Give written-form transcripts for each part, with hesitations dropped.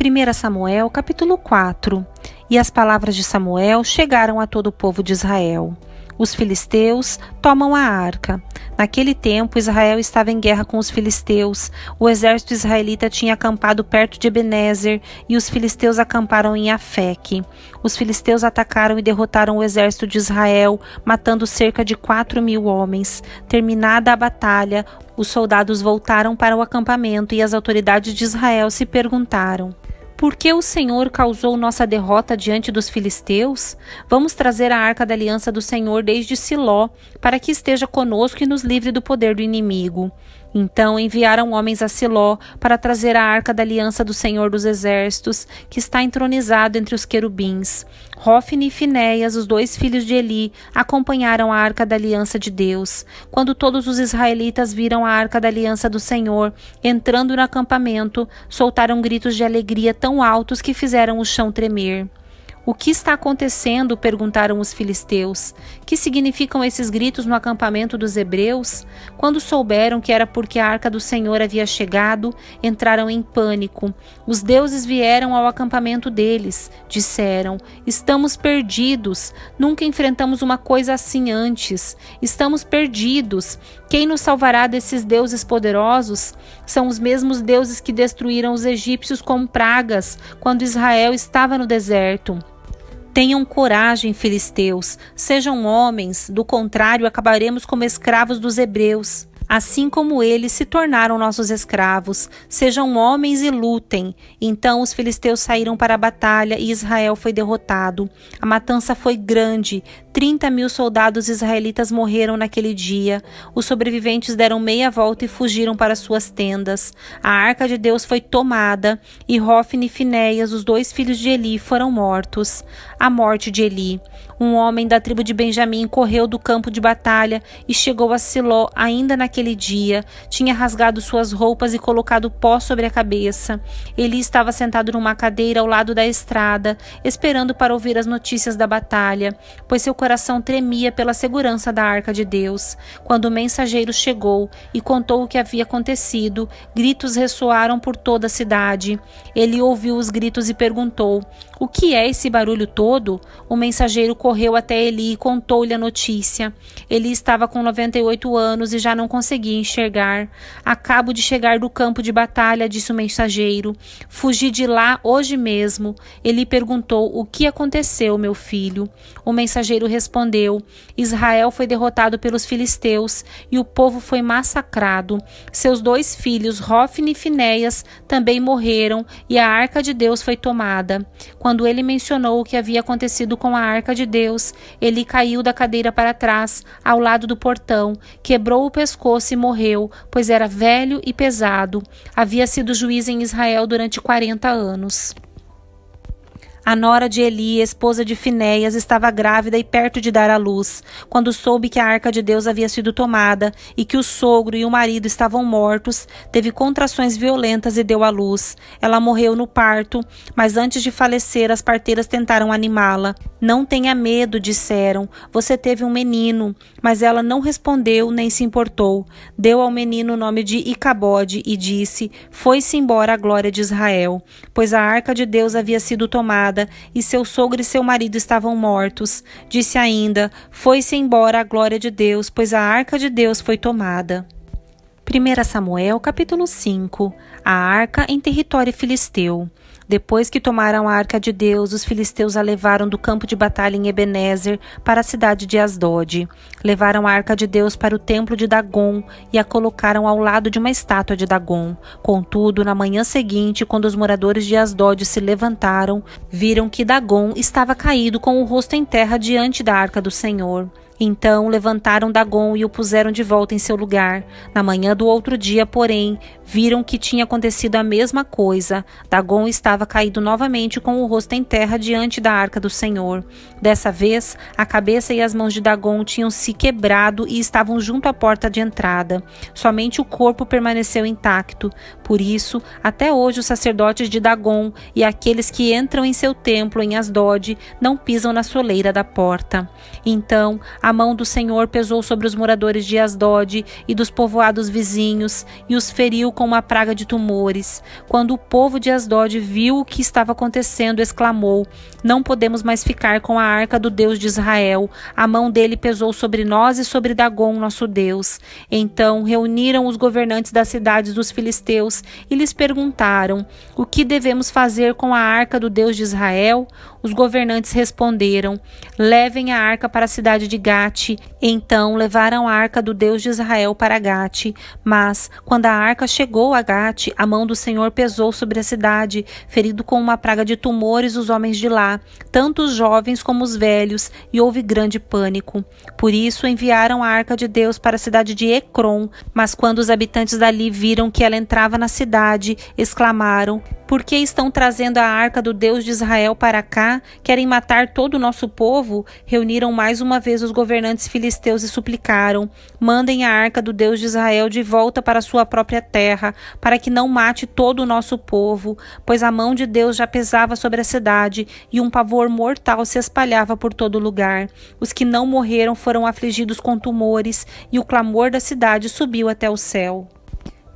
1 Samuel, capítulo 4. E as palavras de Samuel chegaram a todo o povo de Israel. Os filisteus tomam a arca. Naquele tempo, Israel estava em guerra com os filisteus. O exército israelita tinha acampado perto de Ebenezer e os filisteus acamparam em Afeque. Os filisteus atacaram e derrotaram o exército de Israel, matando cerca de 4.000 homens. Terminada a batalha, os soldados voltaram para o acampamento e as autoridades de Israel se perguntaram: por que o Senhor causou nossa derrota diante dos filisteus? Vamos trazer a arca da aliança do Senhor desde Siló, para que esteja conosco e nos livre do poder do inimigo. Então enviaram homens a Siló para trazer a arca da aliança do Senhor dos Exércitos, que está entronizado entre os querubins. Hofni e Finéias, os 2 filhos de Eli, acompanharam a arca da aliança de Deus. Quando todos os israelitas viram a arca da aliança do Senhor entrando no acampamento, soltaram gritos de alegria tão altos que fizeram o chão tremer. O que está acontecendo? Perguntaram os filisteus. Que significam esses gritos no acampamento dos hebreus? Quando souberam que era porque a arca do Senhor havia chegado, entraram em pânico. Os deuses vieram ao acampamento deles. Disseram: estamos perdidos. Nunca enfrentamos uma coisa assim antes. Estamos perdidos. Quem nos salvará desses deuses poderosos? São os mesmos deuses que destruíram os egípcios com pragas, quando Israel estava no deserto. Tenham coragem, filisteus, sejam homens, do contrário acabaremos como escravos dos hebreus. Assim como eles se tornaram nossos escravos, sejam homens e lutem. Então os filisteus saíram para a batalha e Israel foi derrotado. A matança foi grande, 30.000 soldados israelitas morreram naquele dia. Os sobreviventes deram meia volta e fugiram para suas tendas. A arca de Deus foi tomada e Hofni e Finéias, os 2 filhos de Eli, foram mortos. A morte de Eli. Um homem da tribo de Benjamim correu do campo de batalha e chegou a Siló ainda naquele dia. Tinha rasgado suas roupas e colocado pó sobre a cabeça. Eli estava sentado numa cadeira ao lado da estrada, esperando para ouvir as notícias da batalha, pois seu coração tremia pela segurança da arca de Deus. Quando o mensageiro chegou e contou o que havia acontecido, gritos ressoaram por toda a cidade. Ele ouviu os gritos e perguntou: o que é esse barulho todo? O mensageiro correu até Eli e contou-lhe a notícia. Eli estava com 98 anos e já não conseguia enxergar. Acabo de chegar do campo de batalha, disse o mensageiro. Fugi de lá hoje mesmo. Eli perguntou: o que aconteceu, meu filho? O mensageiro respondeu: Israel foi derrotado pelos filisteus e o povo foi massacrado. Seus 2 filhos, Hofni e Finéias, também morreram e a arca de Deus foi tomada. Quando ele mencionou o que havia acontecido com a arca de Deus, ele caiu da cadeira para trás, ao lado do portão, quebrou o pescoço e morreu, pois era velho e pesado. Havia sido juiz em Israel durante 40 anos. A nora de Eli, esposa de Finéias, estava grávida e perto de dar à luz. Quando soube que a arca de Deus havia sido tomada e que o sogro e o marido estavam mortos, teve contrações violentas e deu à luz. Ela morreu no parto, mas antes de falecer, as parteiras tentaram animá-la. Não tenha medo, disseram. Você teve um menino. Mas ela não respondeu nem se importou. Deu ao menino o nome de Icabode e disse: foi-se embora a glória de Israel, pois a arca de Deus havia sido tomada e seu sogro e seu marido estavam mortos. Disse ainda: foi-se embora a glória de Deus, pois a arca de Deus foi tomada. 1 Samuel, capítulo 5. A arca em território filisteu. Depois que tomaram a arca de Deus, os filisteus a levaram do campo de batalha em Ebenezer para a cidade de Asdod. Levaram a arca de Deus para o templo de Dagom e a colocaram ao lado de uma estátua de Dagom. Contudo, na manhã seguinte, quando os moradores de Asdod se levantaram, viram que Dagom estava caído com o rosto em terra diante da arca do Senhor. Então levantaram Dagom e o puseram de volta em seu lugar. Na manhã do outro dia, porém, viram que tinha acontecido a mesma coisa. Dagom estava caído novamente com o rosto em terra diante da arca do Senhor. Dessa vez, a cabeça e as mãos de Dagom tinham se quebrado e estavam junto à porta de entrada. Somente o corpo permaneceu intacto. Por isso, até hoje os sacerdotes de Dagom e aqueles que entram em seu templo em Asdod não pisam na soleira da porta. Então, a mão do Senhor pesou sobre os moradores de Asdod e dos povoados vizinhos e os feriu com uma praga de tumores. Quando o povo de Asdod viu o que estava acontecendo, exclamou: não podemos mais ficar com a arca do Deus de Israel. A mão dele pesou sobre nós e sobre Dagom, nosso Deus. Então reuniram os governantes das cidades dos filisteus e lhes perguntaram: o que devemos fazer com a arca do Deus de Israel? Os governantes responderam: levem a arca para a cidade de Gate. Então levaram a arca do Deus de Israel para Gate. Mas, quando a arca chegou a Gate, a mão do Senhor pesou sobre a cidade, ferindo com uma praga de tumores os homens de lá, tanto os jovens como os velhos, e houve grande pânico. Por isso enviaram a arca de Deus para a cidade de Ecrom. Mas quando os habitantes dali viram que ela entrava na cidade, exclamaram: por que estão trazendo a arca do Deus de Israel para cá? Querem matar todo o nosso povo? Reuniram mais uma vez os governantes filisteus e suplicaram: mandem a arca do Deus de Israel de volta para sua própria terra, para que não mate todo o nosso povo, pois a mão de Deus já pesava sobre a cidade e um pavor mortal se espalhava por todo lugar. Os que não morreram foram afligidos com tumores e o clamor da cidade subiu até o céu.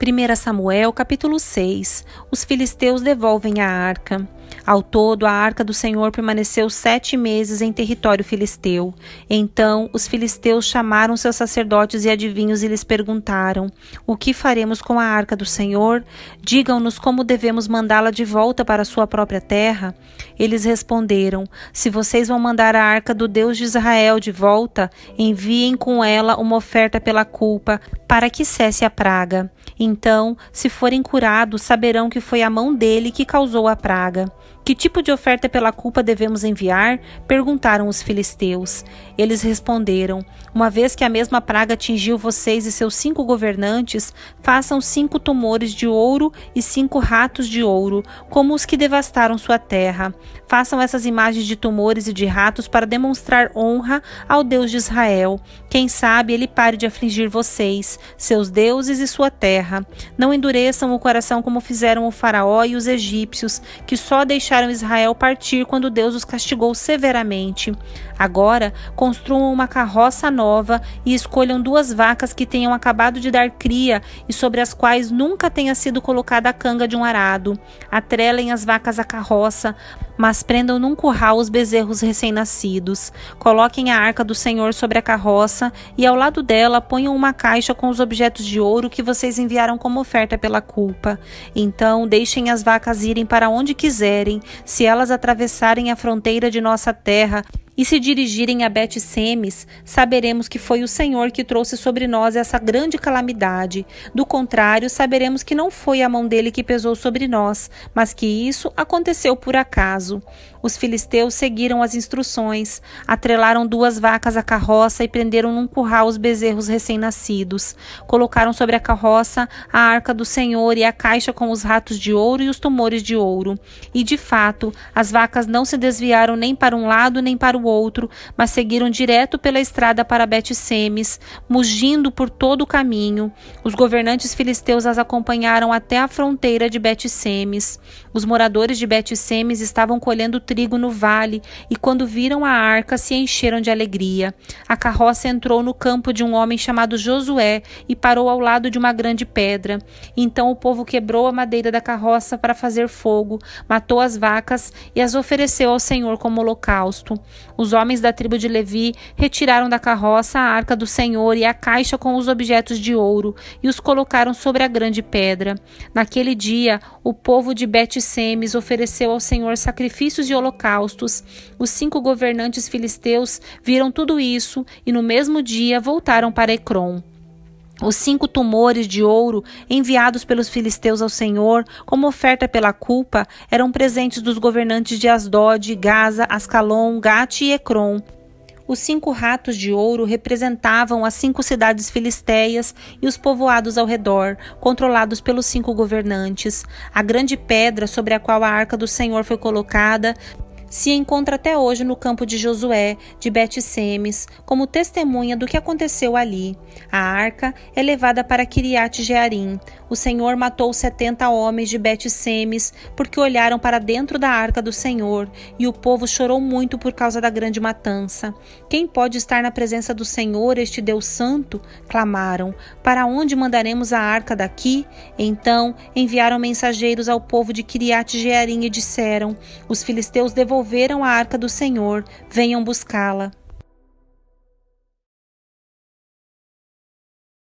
1 Samuel, capítulo 6. Os filisteus devolvem a arca. Ao todo, a arca do Senhor permaneceu 7 meses em território filisteu. Então, os filisteus chamaram seus sacerdotes e adivinhos e lhes perguntaram: o que faremos com a arca do Senhor? Digam-nos como devemos mandá-la de volta para sua própria terra. Eles responderam: se vocês vão mandar a arca do Deus de Israel de volta, enviem com ela uma oferta pela culpa, para que cesse a praga. Então, se forem curados, saberão que foi a mão dele que causou a praga. Que tipo de oferta pela culpa devemos enviar? Perguntaram os filisteus. Eles responderam: uma vez que a mesma praga atingiu vocês e seus 5 governantes, façam 5 tumores de ouro e 5 ratos de ouro, como os que devastaram sua terra. Façam essas imagens de tumores e de ratos para demonstrar honra ao Deus de Israel. Quem sabe ele pare de afligir vocês, seus deuses e sua terra. Não endureçam o coração como fizeram o faraó e os egípcios, que só deixaram Israel partir quando Deus os castigou severamente. Agora, construam uma carroça nova e escolham 2 vacas que tenham acabado de dar cria e sobre as quais nunca tenha sido colocada a canga de um arado. Atrelem as vacas à carroça, mas prendam num curral os bezerros recém-nascidos. Coloquem a arca do Senhor sobre a carroça e ao lado dela ponham uma caixa com os objetos de ouro que vocês enviaram como oferta pela culpa. Então deixem as vacas irem para onde quiserem. Se elas atravessarem a fronteira de nossa terra e se dirigirem a Bet-Semes, saberemos que foi o Senhor que trouxe sobre nós essa grande calamidade. Do contrário, saberemos que não foi a mão dele que pesou sobre nós, mas que isso aconteceu por acaso. Os filisteus seguiram as instruções, atrelaram 2 vacas à carroça e prenderam num curral os bezerros recém-nascidos. Colocaram sobre a carroça a arca do Senhor e a caixa com os ratos de ouro e os tumores de ouro. E, de fato, as vacas não se desviaram nem para um lado nem para o outro, mas seguiram direto pela estrada para Bet-Semes, mugindo por todo o caminho. Os governantes filisteus as acompanharam até a fronteira de Bet-Semes. Os moradores de Bet-Semes estavam colhendo trigo no vale e, quando viram a arca, se encheram de alegria. A carroça entrou no campo de um homem chamado Josué e parou ao lado de uma grande pedra. Então o povo quebrou a madeira da carroça para fazer fogo, matou as vacas e as ofereceu ao Senhor como holocausto. Os homens da tribo de Levi retiraram da carroça a arca do Senhor e a caixa com os objetos de ouro e os colocaram sobre a grande pedra. Naquele dia, o povo de Bet-Semes ofereceu ao Senhor sacrifícios e holocaustos. Os 5 governantes filisteus viram tudo isso e no mesmo dia voltaram para Ecrom. Os 5 tumores de ouro enviados pelos filisteus ao Senhor como oferta pela culpa eram presentes dos governantes de Asdod, Gaza, Ascalon, Gate e Ecrom. Os 5 ratos de ouro representavam as 5 cidades filisteias e os povoados ao redor, controlados pelos 5 governantes. A grande pedra sobre a qual a arca do Senhor foi colocada se encontra até hoje no campo de Josué, de Bet-Semes, como testemunha do que aconteceu ali. A arca é levada para Quiriate-Jearim. O Senhor matou 70 homens de Bet-Semes, porque olharam para dentro da arca do Senhor, e o povo chorou muito por causa da grande matança. Quem pode estar na presença do Senhor, este Deus santo? Clamaram. Para onde mandaremos a arca daqui? Então enviaram mensageiros ao povo de Quiriate-Jearim e disseram: os filisteus devolveram a arca do Senhor, venham buscá-la.